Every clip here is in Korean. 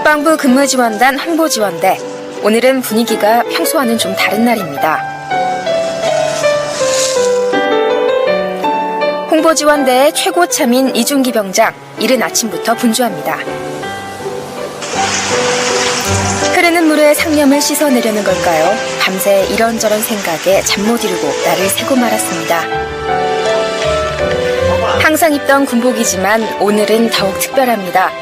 국방부 근무지원단 홍보지원대. 오늘은 분위기가 평소와는 좀 다른 날입니다. 홍보지원대의 최고 참인 이준기 병장, 이른 아침부터 분주합니다. 흐르는 물에 상념을 씻어내려는 걸까요? 밤새 이런저런 생각에 잠 못 이루고 날을 새고 말았습니다. 항상 입던 군복이지만 오늘은 더욱 특별합니다.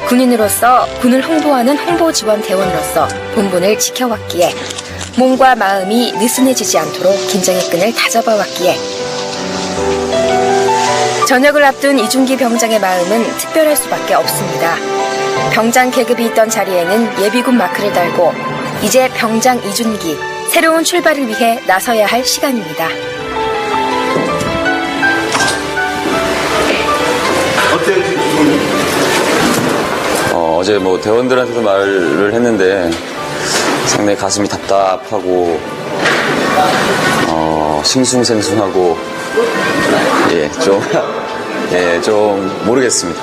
군인으로서 군을 홍보하는 홍보지원대원으로서 본분을 지켜왔기에 몸과 마음이 느슨해지지 않도록 긴장의 끈을 다잡아왔기에 전역을 앞둔 이준기 병장의 마음은 특별할 수밖에 없습니다. 병장 계급이 있던 자리에는 예비군 마크를 달고 이제 병장 이준기, 새로운 출발을 위해 나서야 할 시간입니다. 어제 대원들한테도 말을 했는데 상당히 가슴이 답답하고 싱숭생숭하고 좀 모르겠습니다.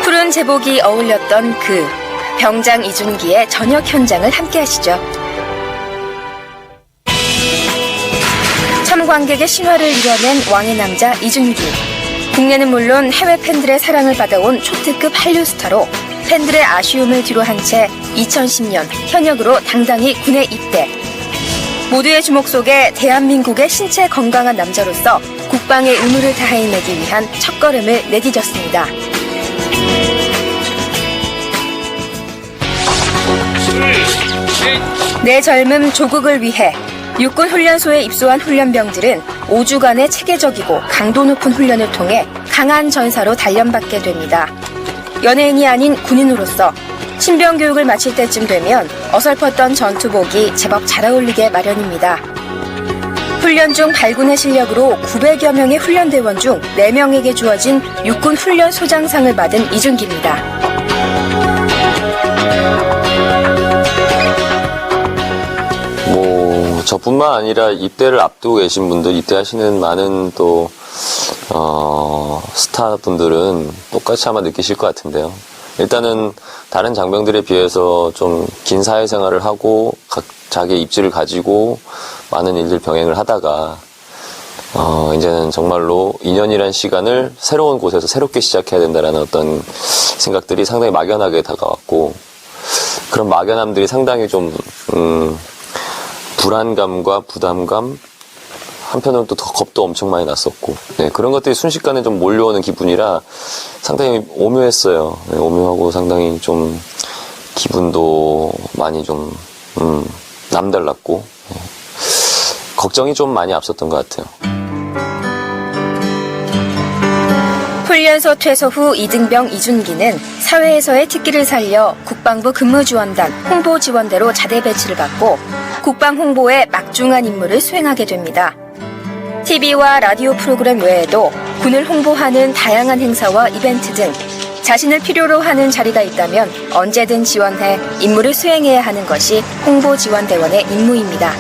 푸른 제복이 어울렸던 병장 이준기의 전역 현장을 함께 하시죠. 참관객의 신화를 이뤄낸 왕의 남자 이준기. 국내는 물론 해외 팬들의 사랑을 받아온 초특급 한류 스타로 팬들의 아쉬움을 뒤로한 채 2010년 현역으로 당당히 군에 입대. 모두의 주목 속에 대한민국의 신체 건강한 남자로서 국방의 의무를 다해내기 위한 첫걸음을 내디뎠습니다. 내 젊음 조국을 위해 육군 훈련소에 입소한 훈련병들은 5주간의 체계적이고 강도 높은 훈련을 통해 강한 전사로 단련받게 됩니다. 연예인이 아닌 군인으로서 신병 교육을 마칠 때쯤 되면 어설펐던 전투복이 제법 잘 어울리게 마련입니다. 훈련 중 발군의 실력으로 900여 명의 훈련대원 중 4명에게 주어진 육군 훈련소장상을 받은 이준기입니다. 저뿐만 아니라 입대를 앞두고 계신 분들, 입대하시는 많은 또 스타분들은 똑같이 아마 느끼실 것 같은데요. 일단은 다른 장병들에 비해서 좀 긴 사회생활을 하고 자기의 입지를 가지고 많은 일들 병행을 하다가 이제는 정말로 2년이라는 시간을 새로운 곳에서 새롭게 시작해야 된다는 어떤 생각들이 상당히 막연하게 다가왔고, 그런 막연함들이 상당히 좀 불안감과 부담감, 한편으로는 또 더 겁도 엄청 많이 났었고, 그런 것들이 순식간에 좀 몰려오는 기분이라 상당히 오묘했어요. 오묘하고 상당히 좀 기분도 많이 좀 남달랐고, 걱정이 좀 많이 앞섰던 것 같아요. 훈련소 퇴소 후 이등병 이준기는 사회에서의 특기를 살려 국방부 근무지원단 홍보지원대로 자대 배치를 받고 국방 홍보에 막중한 임무를 수행하게 됩니다. TV와 라디오 프로그램 외에도 군을 홍보하는 다양한 행사와 이벤트 등 자신을 필요로 하는 자리가 있다면 언제든 지원해 임무를 수행해야 하는 것이 홍보지원대원의 임무입니다.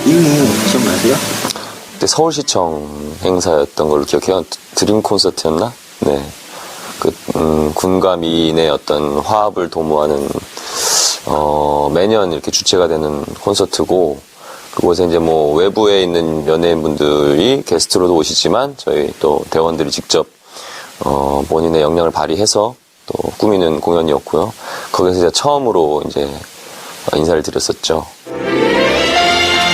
임무 기억나세요? 그때 서울시청 행사였던 걸로 기억해요. 드림 콘서트였나? 네. 군과 민의 어떤 화합을 도모하는 매년 이렇게 주최가 되는 콘서트고, 그곳에 이제 외부에 있는 연예인분들이 게스트로도 오시지만 저희 또 대원들이 직접 본인의 역량을 발휘해서 또 꾸미는 공연이었고요. 거기서 이제 처음으로 이제 인사를 드렸었죠.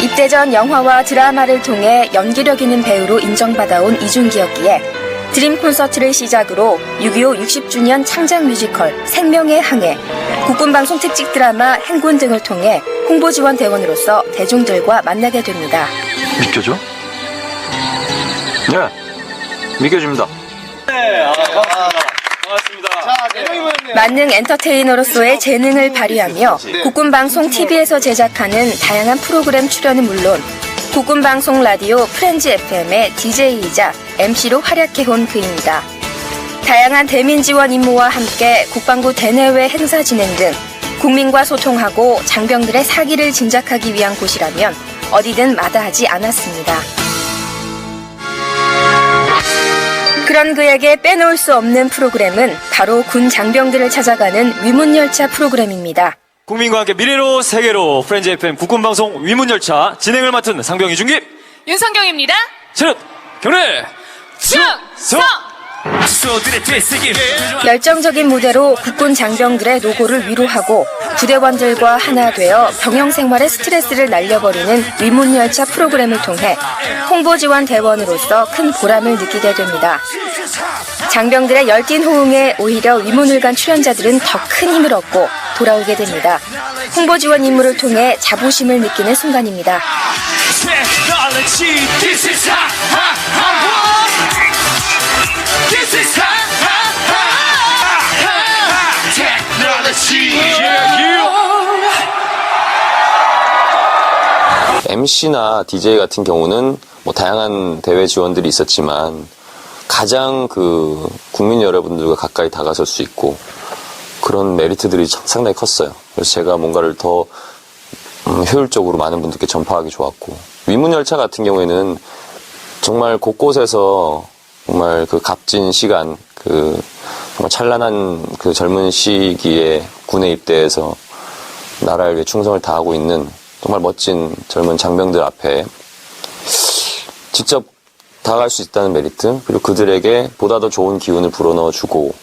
입대 전 영화와 드라마를 통해 연기력 있는 배우로 인정받아온 이준기였기에 드림 콘서트를 시작으로 6.25 60주년 창작 뮤지컬 생명의 항해, 국군방송 특집 드라마 행군 등을 통해 홍보지원 대원으로서 대중들과 만나게 됩니다. 믿겨줘? 네, 믿겨줍니다. 네, 고맙습니다. 만능 엔터테이너로서의 재능을 발휘하며 국군방송 TV에서 제작하는 다양한 프로그램 출연은 물론 국군방송 라디오 프렌즈 FM의 DJ이자 MC로 활약해온 그입니다. 다양한 대민 지원 임무와 함께 국방부 대내외 행사 진행 등 국민과 소통하고 장병들의 사기를 진작하기 위한 곳이라면 어디든 마다하지 않았습니다. 그런 그에게 빼놓을 수 없는 프로그램은 바로 군 장병들을 찾아가는 위문열차 프로그램입니다. 국민과 함께 미래로 세계로 프렌즈 FM 국군방송 위문열차 진행을 맡은 상병 이준기 윤성경입니다. 차렷 경례 충성! 열정적인 무대로 국군 장병들의 노고를 위로하고 부대원들과 하나 되어 병영 생활의 스트레스를 날려버리는 위문열차 프로그램을 통해 홍보지원 대원으로서 큰 보람을 느끼게 됩니다. 장병들의 열띤 호응에 오히려 위문을 간 출연자들은 더 큰 힘을 얻고 돌아오게 됩니다. 홍보지원 임무를 통해 자부심을 느끼는 순간입니다. MC나 DJ 같은 경우는 뭐 다양한 대회 지원들이 있었지만 가장 그 국민 여러분들과 가까이 다가설 수 있고 그런 메리트들이 상당히 컸어요. 그래서 제가 뭔가를 더 효율적으로 많은 분들께 전파하기 좋았고, 위문열차 같은 경우에는 정말 곳곳에서 정말 그 값진 시간, 그 정말 찬란한 그 젊은 시기에 군에 입대해서 나라를 위해 충성을 다하고 있는 정말 멋진 젊은 장병들 앞에 직접 다가갈 수 있다는 메리트, 그리고 그들에게 보다 더 좋은 기운을 불어넣어주고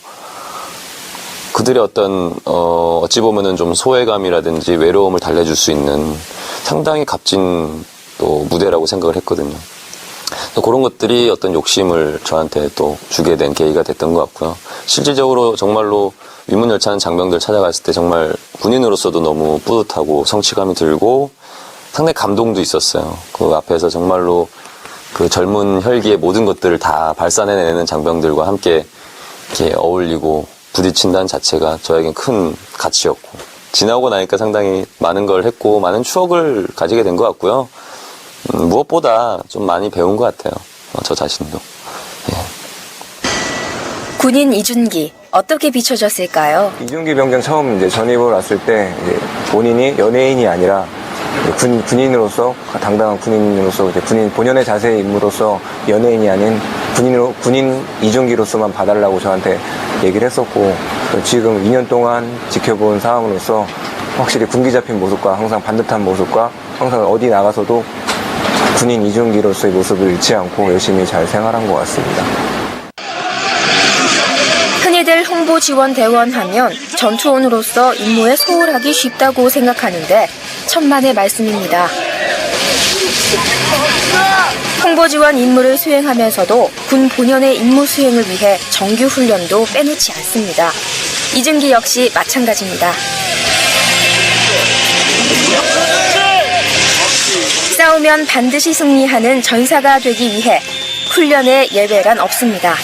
그들의 어떤 어찌 보면은 좀 소외감이라든지 외로움을 달래줄 수 있는 상당히 값진 또 무대라고 생각을 했거든요. 그런 것들이 어떤 욕심을 저한테 또 주게 된 계기가 됐던 것 같고요. 실질적으로 정말로 위문열차는 장병들 찾아갔을 때 정말 군인으로서도 너무 뿌듯하고 성취감이 들고 상당히 감동도 있었어요. 그 앞에서 정말로 그 젊은 혈기의 모든 것들을 다 발산해내는 장병들과 함께 이렇게 어울리고 부딪힌다는 자체가 저에겐 큰 가치였고, 지나고 나니까 상당히 많은 걸 했고 많은 추억을 가지게 된 것 같고요. 무엇보다 좀 많이 배운 것 같아요. 저 자신도. 예. 군인 이준기, 어떻게 비춰졌을까요? 이준기 병장 처음 이제 전입을 왔을 때 이제 본인이 연예인이 아니라 군인으로서, 당당한 군인으로서, 이제 군인 본연의 자세의 인물로서 연예인이 아닌 군인 이준기로서만 봐달라고 저한테 얘기를 했었고, 지금 2년 동안 지켜본 상황으로서 확실히 군기 잡힌 모습과 항상 반듯한 모습과 항상 어디 나가서도 군인 이준기로서의 모습을 잃지 않고 열심히 잘 생활한 것 같습니다. 흔히들 홍보지원대원 하면 전투원으로서 임무에 소홀하기 쉽다고 생각하는데 천만의 말씀입니다. 홍보지원 임무를 수행하면서도 군 본연의 임무 수행을 위해 정규 훈련도 빼놓지 않습니다. 이준기 역시 마찬가지입니다. 싸우면 반드시 승리하는 전사가 되기 위해 훈련에 예외란 없습니다.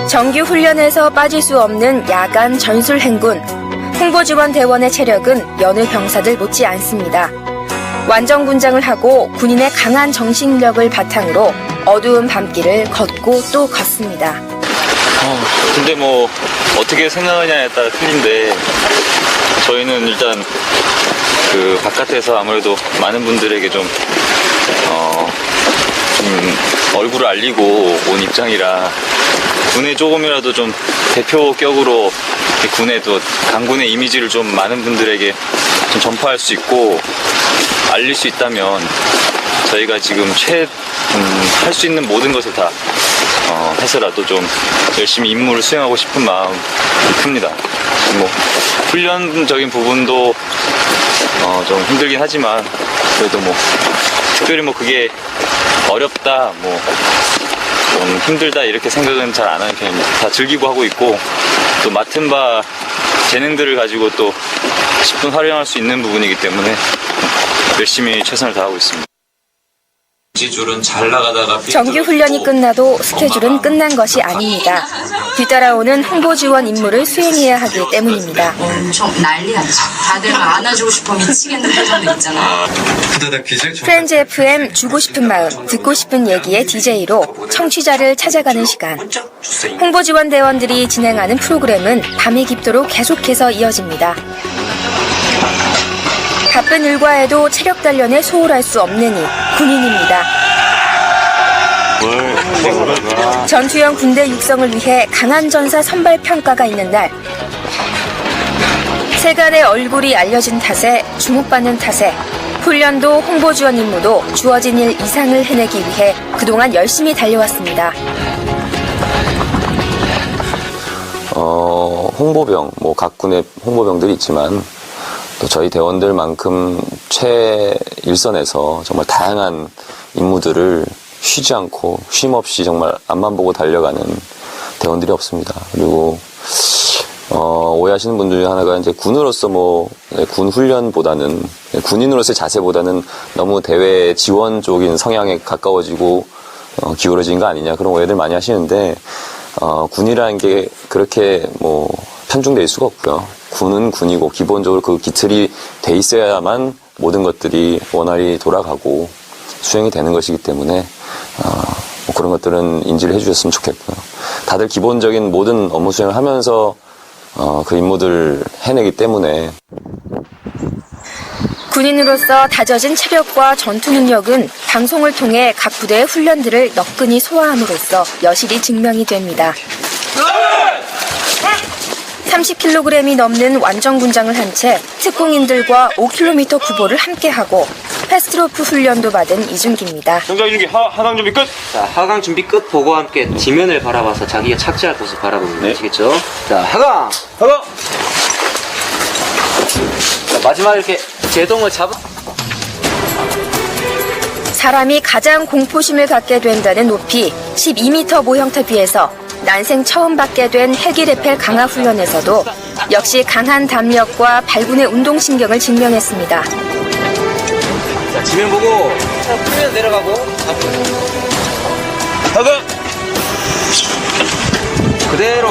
정규 훈련에서 빠질 수 없는 야간 전술 행군. 홍보지원 대원의 체력은 여느 병사들 못지 않습니다. 완전 군장을 하고 군인의 강한 정신력을 바탕으로 어두운 밤길을 걷고 또 걷습니다. 근데 뭐 어떻게 생각하냐에 따라 틀린데 저희는 일단 그 바깥에서 아무래도 많은 분들에게 좀 얼굴을 알리고 온 입장이라 군에 조금이라도 좀 대표격으로 군의 또 강군의 이미지를 좀 많은 분들에게 좀 전파할 수 있고 알릴 수 있다면 저희가 지금 할 수 있는 모든 것을 다 해서라도 좀 열심히 임무를 수행하고 싶은 마음이 큽니다. 뭐 훈련적인 부분도 좀 힘들긴 하지만 그래도 뭐 특별히 뭐 그게 어렵다 뭐 좀 힘들다 이렇게 생각은 잘 안 하는 편입니다. 다 즐기고 하고 있고 또 맡은 바 재능들을 가지고 또 10분 활용할 수 있는 부분이기 때문에 열심히 최선을 다하고 있습니다. 지줄은 잘 나가다가 정규 훈련이 끝나도 스케줄은 끝난 것이 아닙니다. 뒤따라오는 홍보 지원 임무를 수행해야 하기 때문입니다. 엄청 난리났죠. 다들 막 안아주고 싶어 미치겠는 표정도 있잖아. 프렌즈 FM 주고 싶은 마음, 듣고 싶은 얘기의 DJ로 청취자를 찾아가는 시간. 홍보 지원 대원들이 진행하는 프로그램은 밤이 깊도록 계속해서 이어집니다. 바쁜 일과에도 체력 단련에 소홀할 수 없는 이 군인입니다. 전투형 군대 육성을 위해 강한 전사 선발 평가가 있는 날, 세간의 얼굴이 알려진 탓에 주목받는 탓에 훈련도 홍보 지원 임무도 주어진 일 이상을 해내기 위해 그동안 열심히 달려왔습니다. 홍보병, 각 군의 홍보병들이 있지만 또 저희 대원들만큼 최일선에서 정말 다양한 임무들을 쉬지 않고 쉼 없이 정말 앞만 보고 달려가는 대원들이 없습니다. 그리고 오해하시는 분들 중에 하나가 이제 군으로서 군 훈련보다는 군인으로서의 자세보다는 너무 대외 지원 쪽인 성향에 가까워지고 기울어진 거 아니냐 그런 오해들 많이 하시는데 군이라는 게 그렇게 편중될 수가 없고요. 군은 군이고 기본적으로 그 기틀이 돼 있어야만 모든 것들이 원활히 돌아가고 수행이 되는 것이기 때문에 그런 것들은 인지를 해주셨으면 좋겠고요. 다들 기본적인 모든 업무 수행을 하면서 그 임무들을 해내기 때문에 군인으로서 다져진 체력과 전투 능력은 방송을 통해 각 부대의 훈련들을 너끈히 소화함으로써 여실히 증명이 됩니다. 30kg이 넘는 완전 군장을 한 채 특공인들과 5km 구보를 함께하고 패스트로프 훈련도 받은 이준기입니다. 정장 이준기 하강 준비 끝. 자, 하강 준비 끝 보고와 함께 지면을 바라봐서 자기가 착지할 곳을 바라보면 되시겠죠? 자, 하강! 하강. 자, 마지막에 이렇게 제동을 잡은 사람이 가장 공포심을 갖게 된다는 높이 12m 모형탑 위에서 난생 처음 받게 된 헬기 레펠 강화 훈련에서도 역시 강한 담력과 발군의 운동신경을 증명했습니다. 자, 지면 보고 자, 풀면 내려가고 하강. 그대로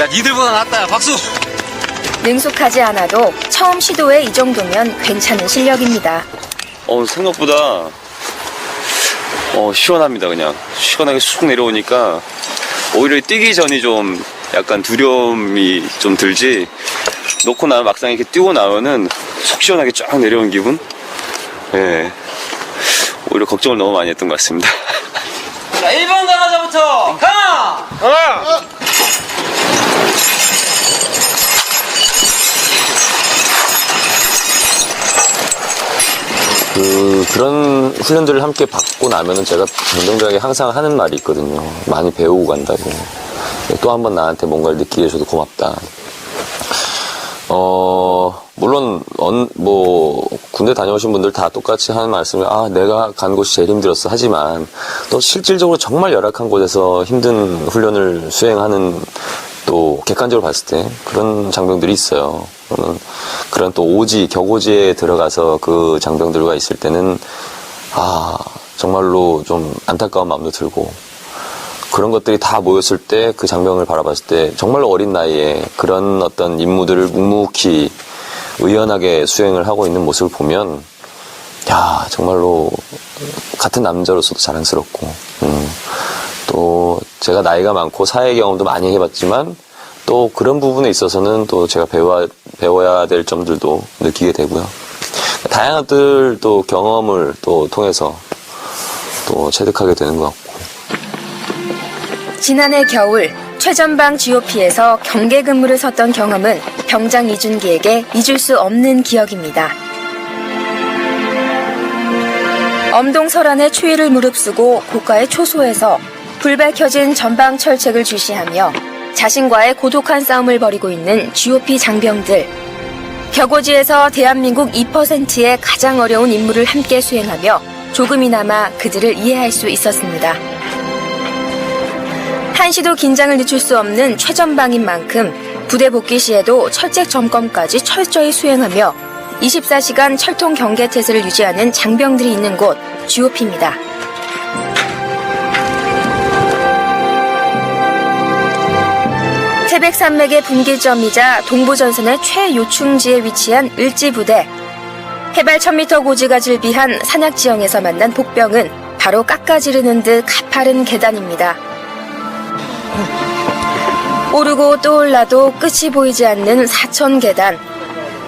야, 니들보다 낫다. 야, 박수. 능숙하지 않아도 처음 시도에 이 정도면 괜찮은 실력입니다. 생각보다 시원합니다. 그냥 시원하게 쑥 내려오니까 오히려 뛰기 전이 좀 약간 두려움이 좀 들지, 놓고 나면 막상 이렇게 뛰고 나면은 속 시원하게 쫙 내려온 기분. 예, 오히려 걱정을 너무 많이 했던 것 같습니다. 자, 1번 강화자부터 강화! 그런 훈련들을 함께 받고 나면은 제가 정정당하게 항상 하는 말이 있거든요. 많이 배우고 간다고. 또 한 번 나한테 뭔가를 느끼게 해줘도 고맙다. 물론 군대 다녀오신 분들 다 똑같이 하는 말씀이 내가 간 곳이 제일 힘들었어 하지만 또 실질적으로 정말 열악한 곳에서 힘든 훈련을 수행하는, 또 객관적으로 봤을 때 그런 장병들이 있어요. 그러면 그런 또 격오지에 들어가서 그 장병들과 있을 때는 정말로 좀 안타까운 마음도 들고, 그런 것들이 다 모였을 때 그 장병을 바라봤을 때 정말로 어린 나이에 그런 어떤 임무들을 묵묵히 의연하게 수행을 하고 있는 모습을 보면 정말로 같은 남자로서도 자랑스럽고, 또 제가 나이가 많고 사회 경험도 많이 해봤지만 또 그런 부분에 있어서는 또 제가 배워야 될 점들도 느끼게 되고요. 다양한 또 경험을 또 통해서 또 체득하게 되는 것 같고. 지난해 겨울 최전방 GOP에서 경계 근무를 섰던 경험은 병장 이준기에게 잊을 수 없는 기억입니다. 엄동설안의 추위를 무릅쓰고 고가의 초소에서 불 밝혀진 전방 철책을 주시하며 자신과의 고독한 싸움을 벌이고 있는 GOP 장병들. 격오지에서 대한민국 2%의 가장 어려운 임무를 함께 수행하며 조금이나마 그들을 이해할 수 있었습니다. 한시도 긴장을 늦출 수 없는 최전방인 만큼 부대 복귀 시에도 철책 점검까지 철저히 수행하며 24시간 철통 경계 태세를 유지하는 장병들이 있는 곳 GOP입니다. 태백산맥의 분기점이자 동부전선의 최요충지에 위치한 을지부대. 해발 1000m 고지가 즐비한 산악 지형에서 만난 복병은 바로 깎아지르는 듯 가파른 계단입니다. 오르고 또 올라도 끝이 보이지 않는 4000계단.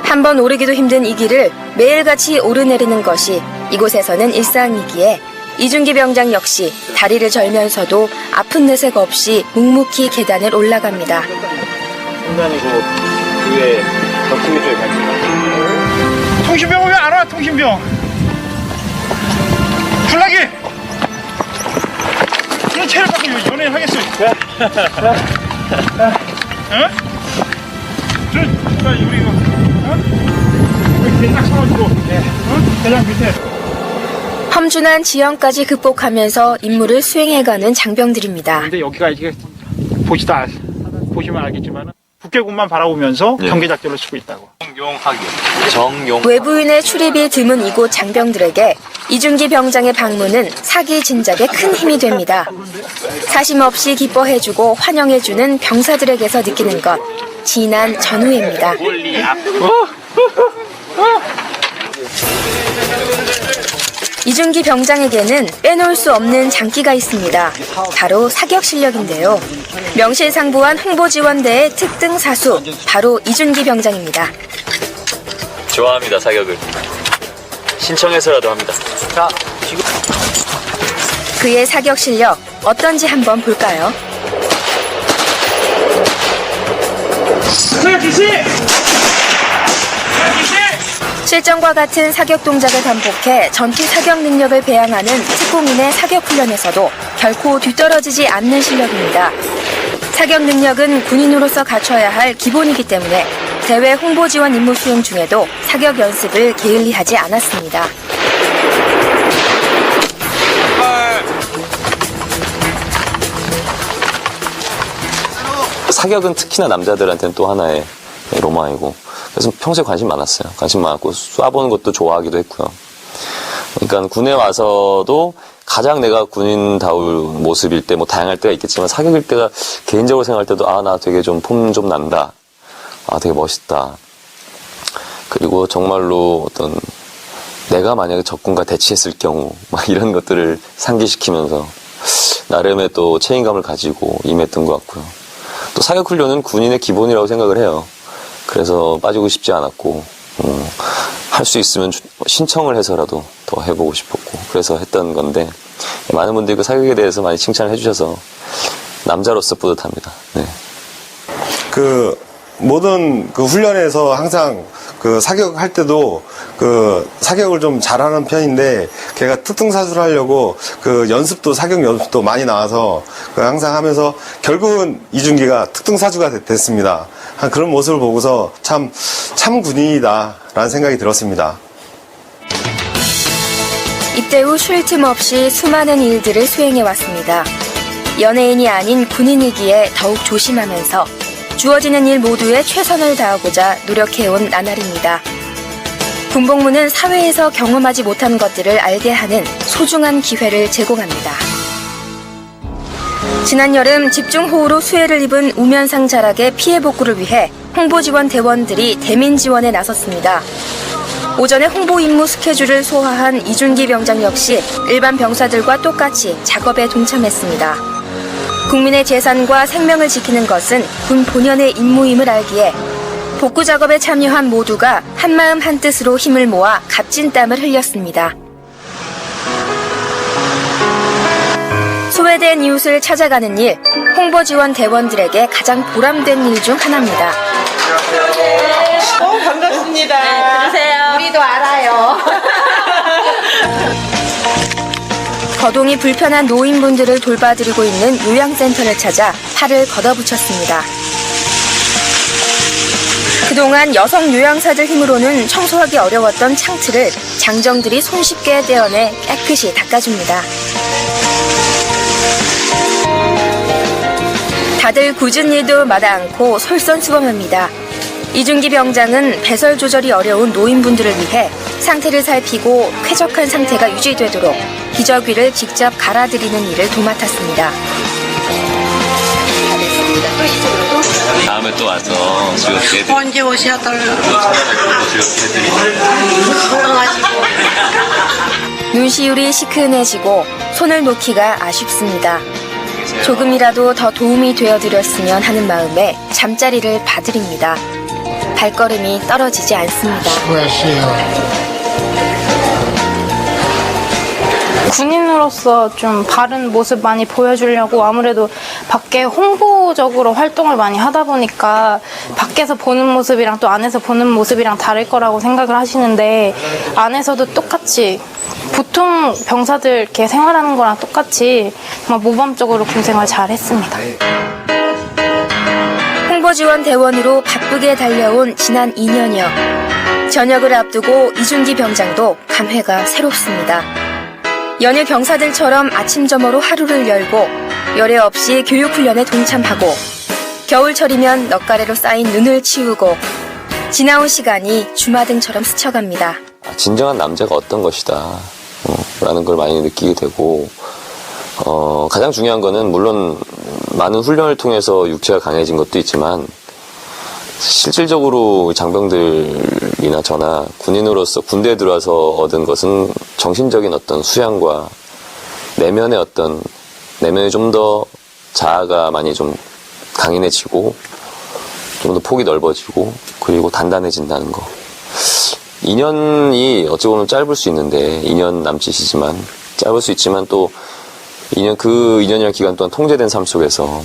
한 번 오르기도 힘든 이 길을 매일같이 오르내리는 것이 이곳에서는 일상이기에 이준기 병장 역시 다리를 절면서도 아픈 내색 없이 묵묵히 계단을 올라갑니다. 순간이고 그에 덕후기 쪽에 갈게요. 통신병 오면 안 와, 통신병. 불나기! 그런 체력 갖고 연예인 하겠어요. 어? 우리 이거, 어? 여기 딱 서가지고, 어? 대장 밑에. 험준한 지형까지 극복하면서 임무를 수행해가는 장병들입니다. 근데 여기가 이게 보시면 알겠지만 북계군만 바라보면서 경계작전을 쓰고 있다고. 외부인의 출입이 드문 이곳 장병들에게 이준기 병장의 방문은 사기 진작에 큰 힘이 됩니다. 사심없이 기뻐해주고 환영해주는 병사들에게서 느끼는 것, 진한 전우회입니다. 이준기 병장에게는 빼놓을 수 없는 장기가 있습니다. 바로 사격 실력인데요. 명실상부한 홍보지원대의 특등 사수, 바로 이준기 병장입니다. 좋아합니다, 사격을. 신청해서라도 합니다. 자, 지금. 그의 사격 실력 어떤지 한번 볼까요? 실전과 같은 사격 동작을 반복해 전투 사격 능력을 배양하는 특공인의 사격 훈련에서도 결코 뒤떨어지지 않는 실력입니다. 사격 능력은 군인으로서 갖춰야 할 기본이기 때문에 대외 홍보 지원 임무 수행 중에도 사격 연습을 게을리하지 않았습니다. 사격은 특히나 남자들한테는 또 하나의 로망이고, 그래서 평소에 관심 많았어요. 관심 많았고 쏴보는 것도 좋아하기도 했고요. 그러니까 군에 와서도 가장 내가 군인다울 모습일 때, 뭐 다양할 때가 있겠지만 사격일 때가 개인적으로 생각할 때도 나 되게 좀 폼 좀 난다. 되게 멋있다. 그리고 정말로 어떤 내가 만약에 적군과 대치했을 경우 막 이런 것들을 상기시키면서 나름의 또 책임감을 가지고 임했던 것 같고요. 또 사격 훈련은 군인의 기본이라고 생각을 해요. 그래서 빠지고 싶지 않았고, 할 수 있으면 신청을 해서라도 더 해보고 싶었고, 그래서 했던 건데, 많은 분들이 그 사격에 대해서 많이 칭찬을 해주셔서 남자로서 뿌듯합니다. 네. 모든 훈련에서 항상 사격할 때도 사격을 좀 잘하는 편인데, 걔가 특등사수를 하려고 사격 연습도 많이 나와서 항상 하면서 결국은 이준기가 특등사수가 됐습니다. 그런 모습을 보고서 참 군인이다라는 생각이 들었습니다. 입대 후 쉴 틈 없이 수많은 일들을 수행해왔습니다. 연예인이 아닌 군인이기에 더욱 조심하면서 주어지는 일 모두에 최선을 다하고자 노력해온 나날입니다. 군복무는 사회에서 경험하지 못한 것들을 알게 하는 소중한 기회를 제공합니다. 지난 여름 집중호우로 수해를 입은 우면상 자락의 피해 복구를 위해 홍보지원 대원들이 대민 지원에 나섰습니다. 오전에 홍보 임무 스케줄을 소화한 이준기 병장 역시 일반 병사들과 똑같이 작업에 동참했습니다. 국민의 재산과 생명을 지키는 것은 군 본연의 임무임을 알기에 복구 작업에 참여한 모두가 한마음 한뜻으로 힘을 모아 값진 땀을 흘렸습니다. 소외된 이웃을 찾아가는 일, 홍보 지원 대원들에게 가장 보람된 일 중 하나입니다. 반갑습니다. 네, 들으세요. 우리도 알아요. 거동이 불편한 노인분들을 돌봐드리고 있는 요양센터를 찾아 팔을 걷어붙였습니다. 그동안 여성 요양사들 힘으로는 청소하기 어려웠던 창틀을 장정들이 손쉽게 떼어내 깨끗이 닦아줍니다. 다들 굳은 일도 마다 않고 솔선수범합니다. 이준기 병장은 배설 조절이 어려운 노인분들을 위해 상태를 살피고 쾌적한 상태가 유지되도록 기저귀를 직접 갈아드리는 일을 도맡았습니다. 또 이쪽으로 다음에 또 와서 즐겁게 해드릴게요. 언제 오셔달라고. 눈시울이 시큰해지고 손을 놓기가 아쉽습니다. 조금이라도 더 도움이 되어드렸으면 하는 마음에 잠자리를 봐드립니다. 발걸음이 떨어지지 않습니다. 군인으로서 좀 바른 모습 많이 보여주려고 아무래도 밖에 홍보적으로 활동을 많이 하다 보니까 밖에서 보는 모습이랑 또 안에서 보는 모습이랑 다를 거라고 생각을 하시는데 안에서도 똑같이 보통 병사들 이렇게 생활하는 거랑 똑같이 정말 모범적으로 군 생활 잘 했습니다. 홍보지원 대원으로 바쁘게 달려온 지난 2년여. 전역을 앞두고 이준기 병장도 감회가 새롭습니다. 연일 병사들처럼 아침저머로 하루를 열고 열애 없이 교육훈련에 동참하고 겨울철이면 넉가래로 쌓인 눈을 치우고 지나온 시간이 주마등처럼 스쳐갑니다. 진정한 남자가 어떤 것이다 라는 걸 많이 느끼게 되고 가장 중요한 거는 물론 많은 훈련을 통해서 육체가 강해진 것도 있지만 실질적으로 장병들이나 저나 군인으로서 군대에 들어와서 얻은 것은 정신적인 어떤 수양과 내면의 좀 더 자아가 많이 좀 강인해지고 좀 더 폭이 넓어지고 그리고 단단해진다는 거. 2년이 어찌 보면 짧을 수 있는데 2년 남짓이지만 짧을 수 있지만 또 그 2년이라는 기간 동안 통제된 삶 속에서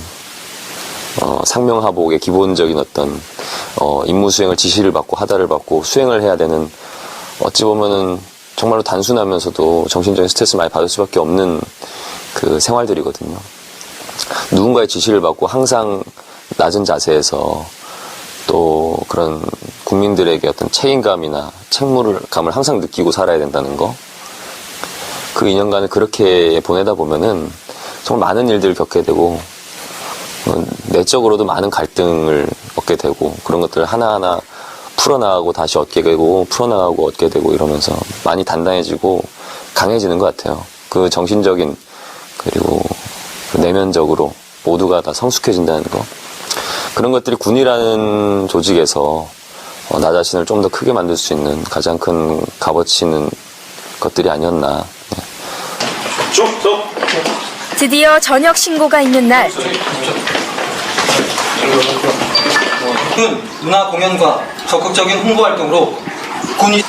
상명하복의 기본적인 어떤 임무 수행을 지시를 받고 하달을 받고 수행을 해야 되는 어찌 보면은 정말로 단순하면서도 정신적인 스트레스 많이 받을 수밖에 없는 그 생활들이거든요. 누군가의 지시를 받고 항상 낮은 자세에서 또 그런 국민들에게 어떤 책임감이나 책무감을 항상 느끼고 살아야 된다는 거. 그 2년간을 그렇게 보내다 보면은 정말 많은 일들을 겪게 되고 내적으로도 많은 갈등을 얻게 되고 그런 것들을 하나하나 풀어나가고 다시 얻게 되고 풀어나가고 얻게 되고 이러면서 많이 단단해지고 강해지는 것 같아요. 그 정신적인 그리고 그 내면적으로 모두가 다 성숙해진다는 거. 그런 것들이 군이라는 조직에서 나 자신을 좀 더 크게 만들 수 있는 가장 큰 값어치는 것들이 아니었나. 드디어 저녁 신고가 있는 날. 군 문화 공연과 적극적인 홍보 활동으로 군이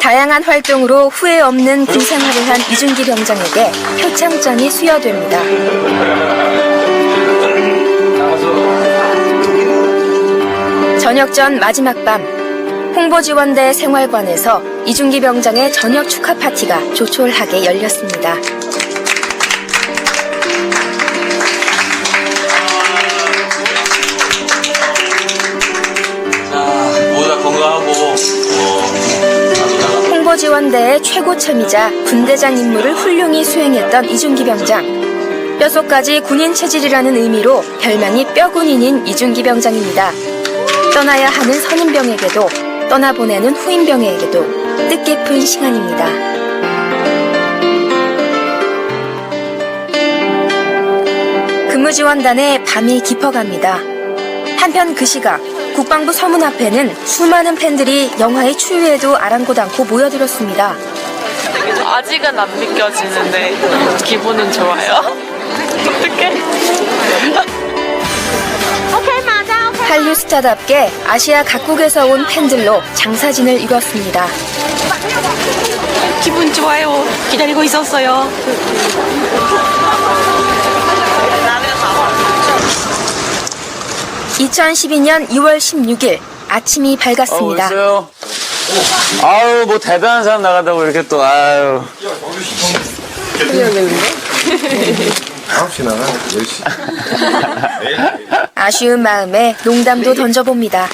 다양한 활동으로 후회 없는 군 생활을 한 이준기 병장에게 표창장이 수여됩니다. 저녁 전 마지막 밤, 홍보지원대 생활관에서 이준기 병장의 저녁 축하 파티가 조촐하게 열렸습니다. 모두 건강하고 홍보지원대의 최고참이자 군대장 임무를 훌륭히 수행했던 이준기 병장. 뼛속까지 군인 체질이라는 의미로 별명이 뼈군인인 이준기 병장입니다. 떠나야 하는 선임병에게도 떠나보내는 후임병에게도 뜻깊은 시간입니다. 근무지원단의 밤이 깊어갑니다. 한편 그 시각 국방부 서문 앞에는 수많은 팬들이 영화의 추위에도 아랑곳 않고 모여들었습니다. 아직은 안 믿겨지는데 기분은 좋아요. 어떡해? 한류 스타답게 아시아 각국에서 온 팬들로 장사진을 이뤘습니다. 기분 좋아요. 기다리고 있었어요. 2012년 2월 16일 아침이 밝았습니다. 아유 뭐 대단한 사람 나간다고 이렇게 또 아유 9시 나가 10시. 아쉬운 마음에 농담도 던져봅니다.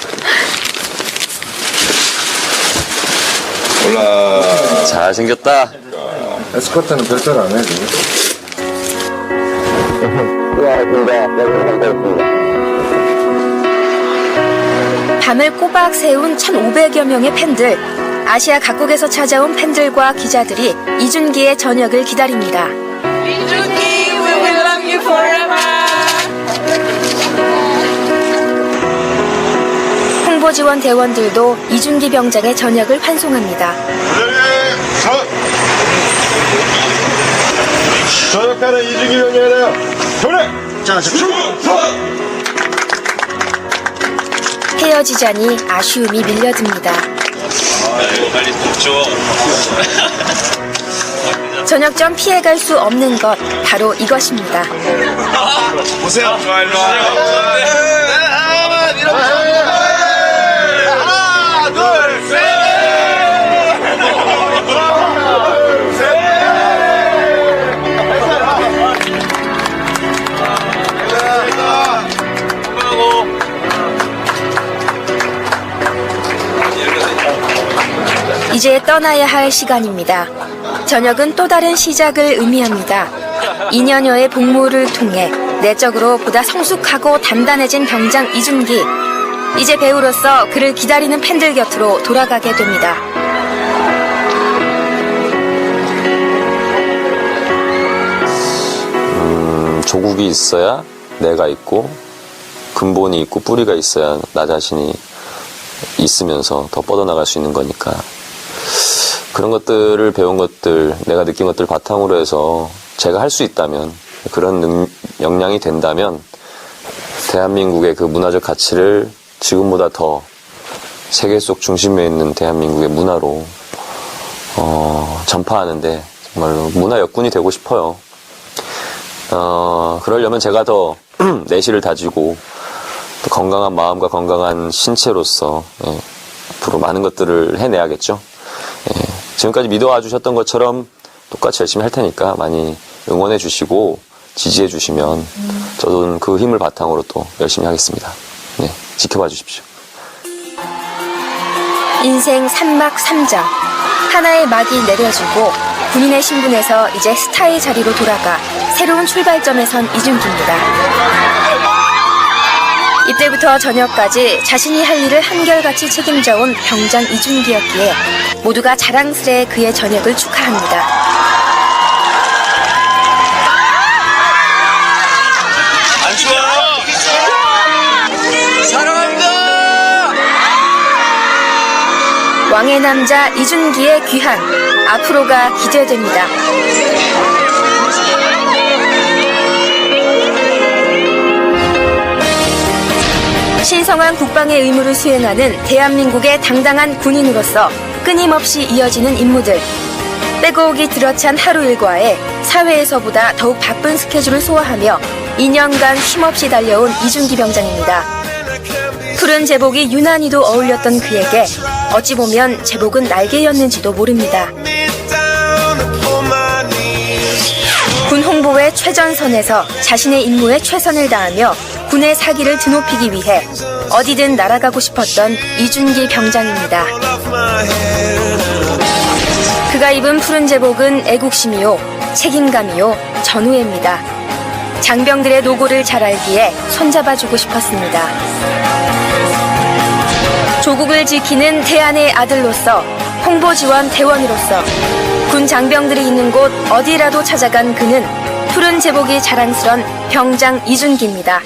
올라. 잘생겼다. 에스코트는 별도로 안 해, 지금. 밤을 꼬박 세운 1,500여 명의 팬들. 아시아 각국에서 찾아온 팬들과 기자들이 이준기의 저녁을 기다립니다. 이준기, we will love you forever. 홍보지원 대원들도 이준기 병장의 전역을 환송합니다. 전역하는 이준기 병장이래요. 그래. 자, 헤어지자니 아쉬움이 밀려듭니다. 빨리 돕죠. 저녁 전 피해갈 수 없는 것 바로 이것입니다. 보세요. 좋아, 일로 와. 하나, 둘, 셋. 이제 떠나야 할 시간입니다. 저녁은 또 다른 시작을 의미합니다. 2년여의 복무를 통해 내적으로 보다 성숙하고 단단해진 병장 이준기. 이제 배우로서 그를 기다리는 팬들 곁으로 돌아가게 됩니다. 조국이 있어야 내가 있고 근본이 있고 뿌리가 있어야 나 자신이 있으면서 더 뻗어나갈 수 있는 거니까 그런 것들을 배운 것들, 내가 느낀 것들 바탕으로 해서 제가 할 수 있다면 그런 역량이 된다면 대한민국의 그 문화적 가치를 지금보다 더 세계 속 중심에 있는 대한민국의 문화로 전파하는데 정말로 문화 역군이 되고 싶어요. 그러려면 제가 더 내실을 다지고 또 건강한 마음과 건강한 신체로서 앞으로 많은 것들을 해내야겠죠. 지금까지 믿어와 주셨던 것처럼 똑같이 열심히 할 테니까 많이 응원해 주시고 지지해 주시면 저도 그 힘을 바탕으로 또 열심히 하겠습니다. 네, 지켜봐 주십시오. 인생 3막 3장. 하나의 막이 내려지고 군인의 신분에서 이제 스타의 자리로 돌아가 새로운 출발점에 선 이준기입니다. 이때부터 저녁까지 자신이 할 일을 한결같이 책임져온 병장 이준기였기에 모두가 자랑스레 그의 전역을 축하합니다. 안 추워요? 사랑합니다. 왕의 남자 이준기의 귀환, 앞으로가 기대됩니다. 신성한 국방의 의무를 수행하는 대한민국의 당당한 군인으로서 끊임없이 이어지는 임무들. 빼곡이 들어찬 하루 일과에 사회에서보다 더욱 바쁜 스케줄을 소화하며 2년간 쉼없이 달려온 이준기 병장입니다. 푸른 제복이 유난히도 어울렸던 그에게 어찌 보면 제복은 날개였는지도 모릅니다. 군 홍보의 최전선에서 자신의 임무에 최선을 다하며 군의 사기를 드높이기 위해 어디든 날아가고 싶었던 이준기 병장입니다. 그가 입은 푸른 제복은 애국심이요, 책임감이요, 전우애입니다. 장병들의 노고를 잘 알기에 손잡아주고 싶었습니다. 조국을 지키는 대안의 아들로서, 홍보지원 대원으로서 군 장병들이 있는 곳 어디라도 찾아간 그는 푸른 제복이 자랑스런 병장 이준기입니다.